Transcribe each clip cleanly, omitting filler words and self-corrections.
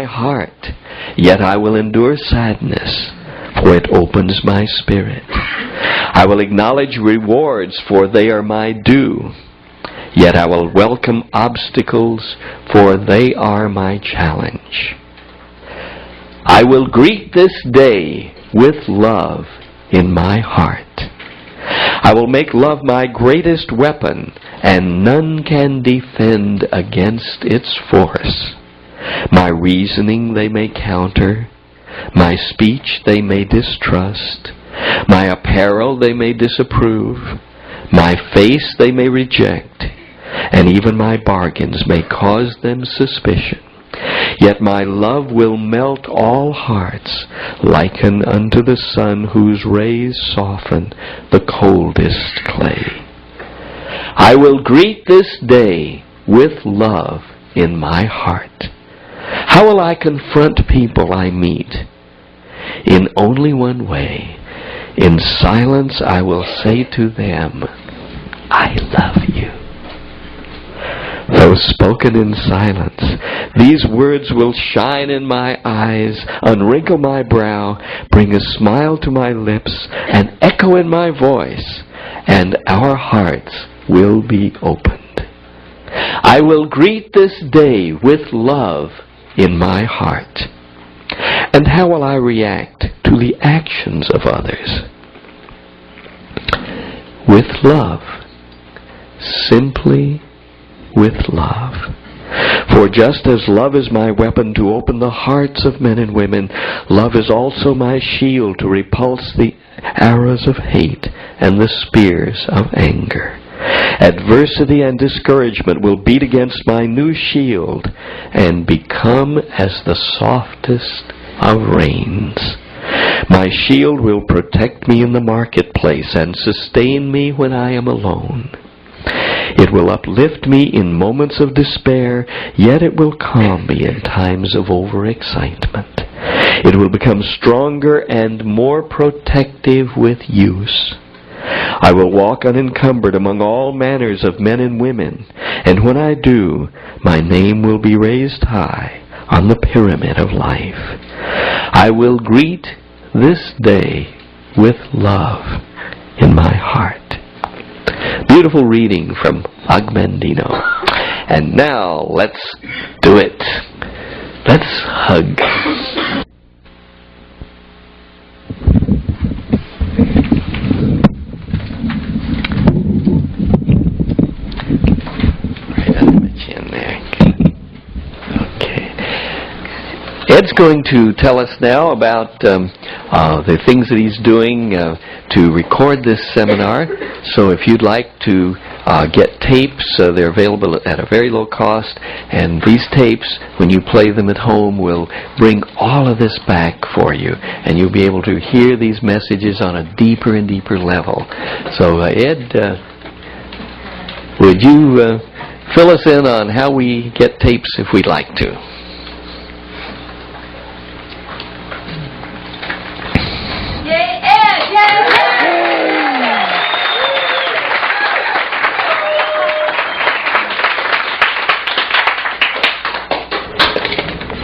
my heart, yet I will endure sadness, for it opens my spirit. I will acknowledge rewards, for they are my due, yet I will welcome obstacles, for they are my challenge. I will greet this day with love in my heart. I will make love my greatest weapon, and none can defend against its force. My reasoning they may counter, my speech they may distrust, my apparel they may disapprove, my face they may reject, and even my bargains may cause them suspicion. Yet my love will melt all hearts, liken unto the sun whose rays soften the coldest clay. I will greet this day with love in my heart. How will I confront people I meet? In only one way. In silence I will say to them, I love you. Though spoken in silence, these words will shine in my eyes, unwrinkle my brow, bring a smile to my lips, and echo in my voice, and our hearts will be opened. I will greet this day with love in my heart. And how will I react to the actions of others? With love. Simply with love. For just as love is my weapon to open the hearts of men and women, love is also my shield to repulse the arrows of hate and the spears of anger. Adversity and discouragement will beat against my new shield and become as the softest of rains. My shield will protect me in the marketplace and sustain me when I am alone. It will uplift me in moments of despair, yet it will calm me in times of overexcitement. It will become stronger and more protective with use. I will walk unencumbered among all manners of men and women, and when I do, my name will be raised high on the pyramid of life. I will greet this day with love in my heart. Beautiful reading from Agamemnon. And now, let's do it. Let's hug. Right under my chin there. Okay. Ed's going to tell us now about the things that he's doing to record this seminar. So if you'd like to get tapes, they're available at a very low cost, and these tapes, when you play them at home, will bring all of this back for you, and you'll be able to hear these messages on a deeper and deeper level. So Ed, would you fill us in on how we get tapes if we'd like to?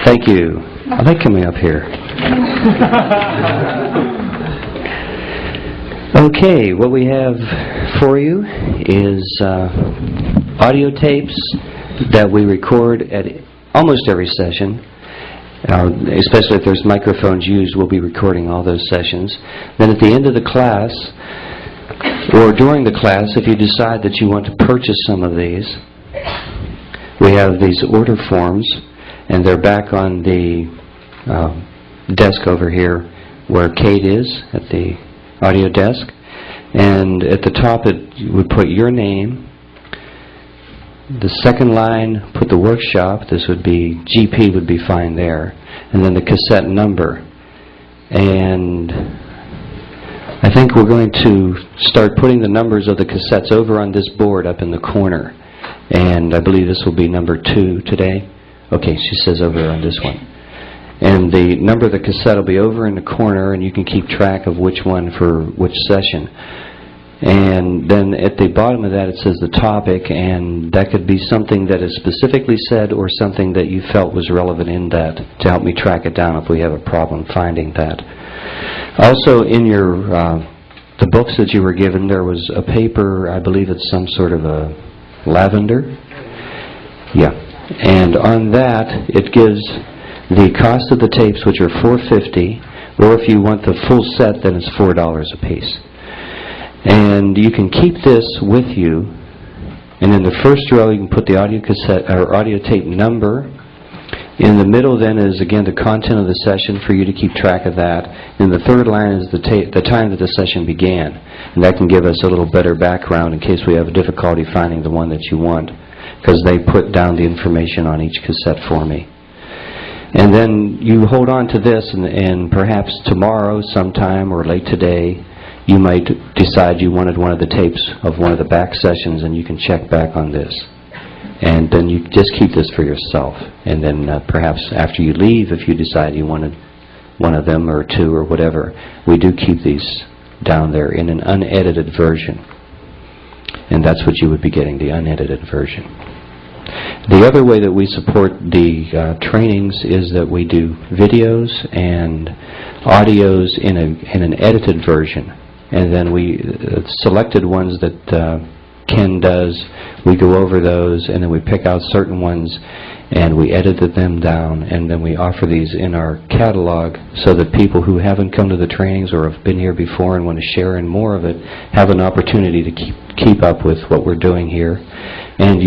Thank you. I like coming up here. Okay, what we have for you is audio tapes that we record at almost every session. Especially if there's microphones used, we'll be recording all those sessions. Then at the end of the class, or during the class, if you decide that you want to purchase some of these, we have these order forms, and they're back on the desk over here where Kate is, at the audio desk. And at the top you would put your name. The second line, put the workshop. This would be, GP would be fine there. And then the cassette number. And I think we're going to start putting the numbers of the cassettes over on this board up in the corner. And I believe this will be number 2 today. Okay, she says over on this one. And the number of the cassette will be over in the corner, and you can keep track of which one for which session. And then at the bottom of that it says the topic, and that could be something that is specifically said or something that you felt was relevant in that to help me track it down if we have a problem finding that. Also in your the books that you were given, there was a paper, I believe it's some sort of a lavender. Yeah. And on that it gives the cost of the tapes, which are $4.50, or if you want the full set, then it's $4 a piece. And you can keep this with you, and in the first row you can put the audio cassette or audio tape number. In the middle then is again the content of the session for you to keep track of that. And the third line is the time that the session began, and that can give us a little better background in case we have difficulty finding the one that you want, because they put down the information on each cassette for me. And then you hold on to this, and perhaps tomorrow sometime or late today you might decide you wanted one of the tapes of one of the back sessions, and you can check back on this. And then you just keep this for yourself. And then perhaps after you leave, if you decide you wanted one of them or two or whatever, we do keep these down there in an unedited version. And that's what you would be getting, the unedited version. The other way that we support the trainings is that we do videos and audios in an edited version. And then we selected ones that Ken does, we go over those, and then we pick out certain ones and we edited them down, and then we offer these in our catalog so that people who haven't come to the trainings or have been here before and want to share in more of it have an opportunity to keep up with what we're doing here. And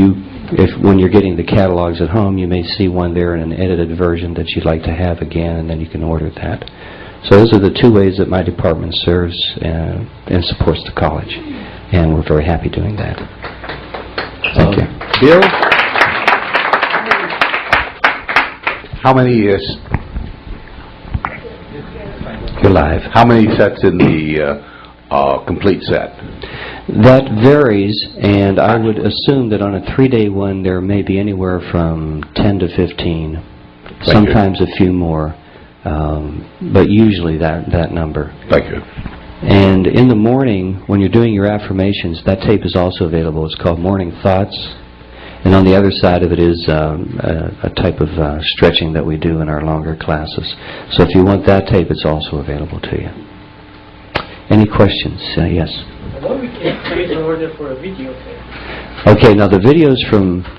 when you're getting the catalogs at home, you may see one there in an edited version that you'd like to have again, and then you can order that. So those are the two ways that my department serves and supports the college, and we're very happy doing that. Thank you. Bill? How many years? You're live. How many sets in the complete set? That varies, and I would assume that on a 3-day one there may be anywhere from 10 to 15, sometimes a few more, but usually that number. Thank you. And in the morning, when you're doing your affirmations, that tape is also available. It's called Morning Thoughts. And on the other side of it is a type of stretching that we do in our longer classes. So if you want that tape, it's also available to you. Any questions? Yes? What we can place an order for a video tape? Okay, now the videos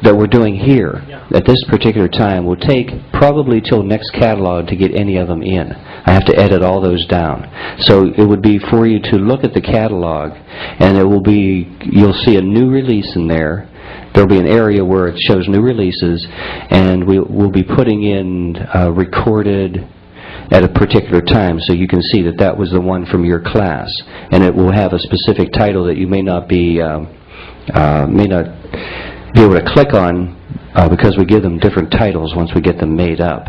that we're doing here at this particular time will take probably till next catalog to get any of them in. I have to edit all those down. So it would be for you to look at the catalog, and you'll see a new release in there. There'll be an area where it shows new releases, and we'll be putting in recorded at a particular time, so you can see that was the one from your class, and it will have a specific title that you may not be able to click on because we give them different titles once we get them made up.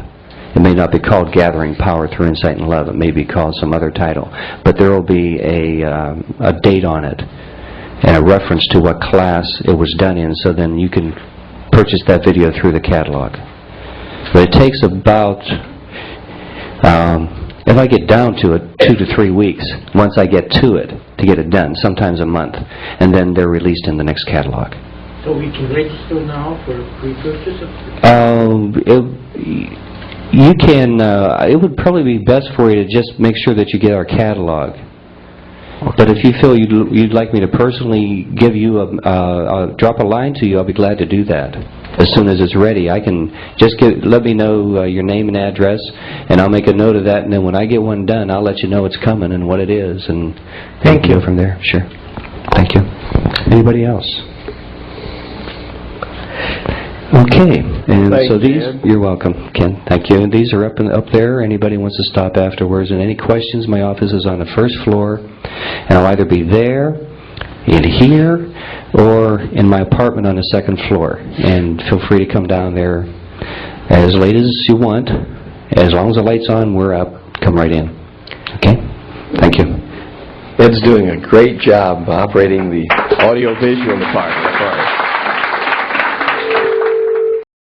It may not be called Gathering Power Through Insight and Love. It may be called some other title, but there will be a date on it and a reference to what class it was done in, so then you can purchase that video through the catalog. But it takes about, if I get down to it, 2 to 3 weeks once I get to it to get it done, sometimes a month, and then they're released in the next catalog. So we can register now for pre-purchase? You can, it would probably be best for you to just make sure that you get our catalog. But if you feel you'd like me to personally give you drop a line to you, I'll be glad to do that. As soon as it's ready, I can just let me know your name and address, and I'll make a note of that, and then when I get one done, I'll let you know it's coming and what it is, and thank you from there. Sure. Thank you. Anybody else? Okay, and so these, you're welcome, Ken. Thank you. And these are up there. Anybody wants to stop afterwards, and any questions, my office is on the first floor, and I'll either be there, in here, or in my apartment on the second floor. And feel free to come down there as late as you want. As long as the light's on, we're up. Come right in. Okay? Thank you. Ed's doing a great job operating the audio-visual department.